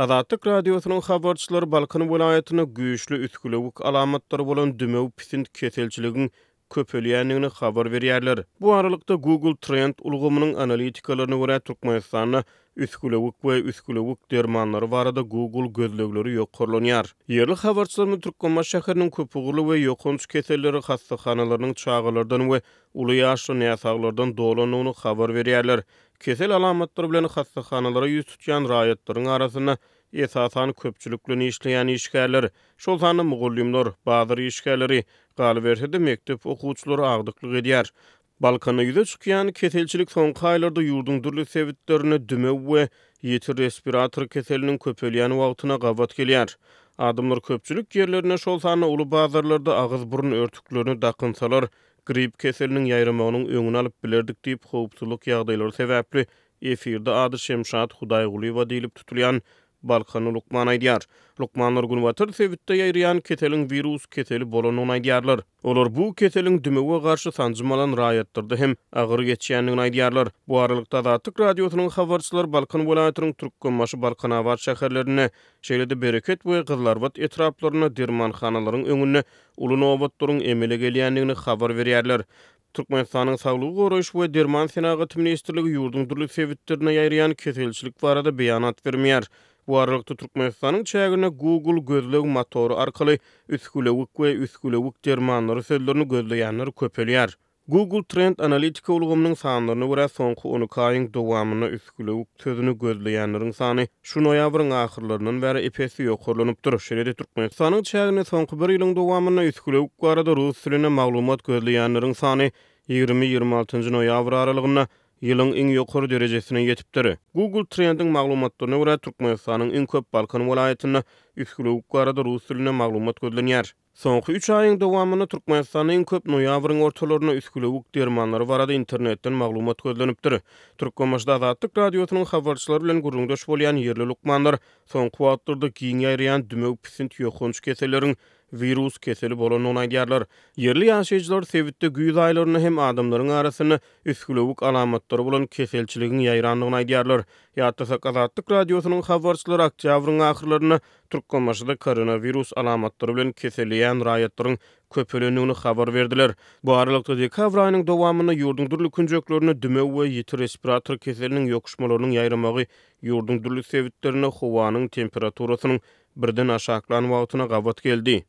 Azatlyk radiosynyň habarçylary Balkan welaýatyna güýçli üskülewik alamatlary bolan dümew pisint keselçiligiň köpelýändigini habar berýärler. Bu aralykda Google Trend ulgamynyň analitikalarına görä Türkmenistanda üskülewik we üskülewik dermanlary barada Google gözlegleri ýokarlanýar. Ýerli habarçylaryň Türkmenbaş şäheriniň köpügüli we ýokunç keselleri hassahanalarynyň çağalardan we uly ýaşly näsaglardan dolanyny habar berýärler. Kesel alamatlary bilen hassahanalara ýüz tutýan raýatlaryň arasyna esasan köpçülükle işleýän işgärler, şol sany mugullimler, bazar işgärleri, galybersede mektep okuwçylary agdyklyk edýär. Balkana ýüze çykýan keselçilik soňky aýlarda ýurduň dürli sebitlerine dümew we ýetir respirator keseliniň köpelýän wagtyna gabat gelýär. Adamlar köpçülük ýerlerine şol sany uly bazarlarda agyz burun örtüklerini dakynsalar, grip keseliniň ýaýramagynyň öňüni alyp bilerdik diýip howpsuzlyk ýagdaýlary sebäpli efirde ady Şemşat Hudaýgulywa diýilip tutulýan Balkany Lukman aýdýar. Lukmanlar günwatyr sebitde ýaýrayan keselin virus keseli bolanyny aýdýarlar. Olar bu keselin dümewe garşy sanjymalan raýatlarda hem agyr geçýändigini aýdýarlar. Bu aralykda Azatlyk radiosynyň habarçylary Balkan welaýatynyň Türkmenbaşy Balkanawat şäherlerine, şeýle-de Bereket we Gyzlarbat etraplaryna dermanhanalaryň öňüne uly nowbatlaryň emele gelýändigini habar berýärler. Türkmenistanyň Saglyk goraýyş we Derman Senagat ministrligi ýurduň dürli sebitlerine ýaýrayan keselçilik barada beýanat bermeýär. Bu aralykda Türkmenistanyň çägine Google gözleg motoru arkaly üskülewik we üskülewik dermanlary sözlerini gözleýänler köpelýär. Google Trend analitika ulgamynyň sanlaryna görä soňky 12 aýyň dowamyna üskülewik sözüni gözleýänleriň sany şu noýabryň ahyrlaryndan bäri epesi ýokarlanypdyr. Şeýle-de Türkmenistanyň çägine soňky 1 ýylyň dowamyna üskülewik barada rus diline maglumat gözleýänleriň sany 20-26 noýabr aralygyna ýylyň iň ýokary derejesine ýetipdir. Google Trend'in maglumatlaryna görä Türkmenistanyň iň köp Balkan welaýatyna üskülewik barada rus diline maglumat gözlenýär. Soňky 3 aýyň dowamyna Türkmenistanyň köp noýabryň ortalaryna üskülewik dermanlary barada internetden maglumat gözlenipdir. Türkmenbaşda Azatlyk radiosynyň habarçylary bilen guruldaş bolýan ýerli lukmanlar soňky wagtlarda giň ýaýrayan dümew pisint ýokunç keselleriň virus keseli bolanyny aýdýarlar. Ýerli ýaşaýjylar sebitde güýz aýlaryna hem adamlaryň arasyna üskülewik alamatlary bolan keselçiligiň ýaýrandygyny aýdýarlar. Ýa-da Azatlyk radiosynyň habarçylary oktýabryň ahyrlaryna Türkmenbaşda koronavirus alamatlary bilen keselýän raýatlaryň köpelenigini habar berdiler. Bu aralykda dekabr aýynyň dowamyna ýurduň dürli künjeklerine dümew we ýetir respirator keseliniň ýokuşmalarynyň ýaýramagy ýurduň dürli sebitlerine howanyň temperaturasynyň birden aşaklanan wagtyna gabat geldi.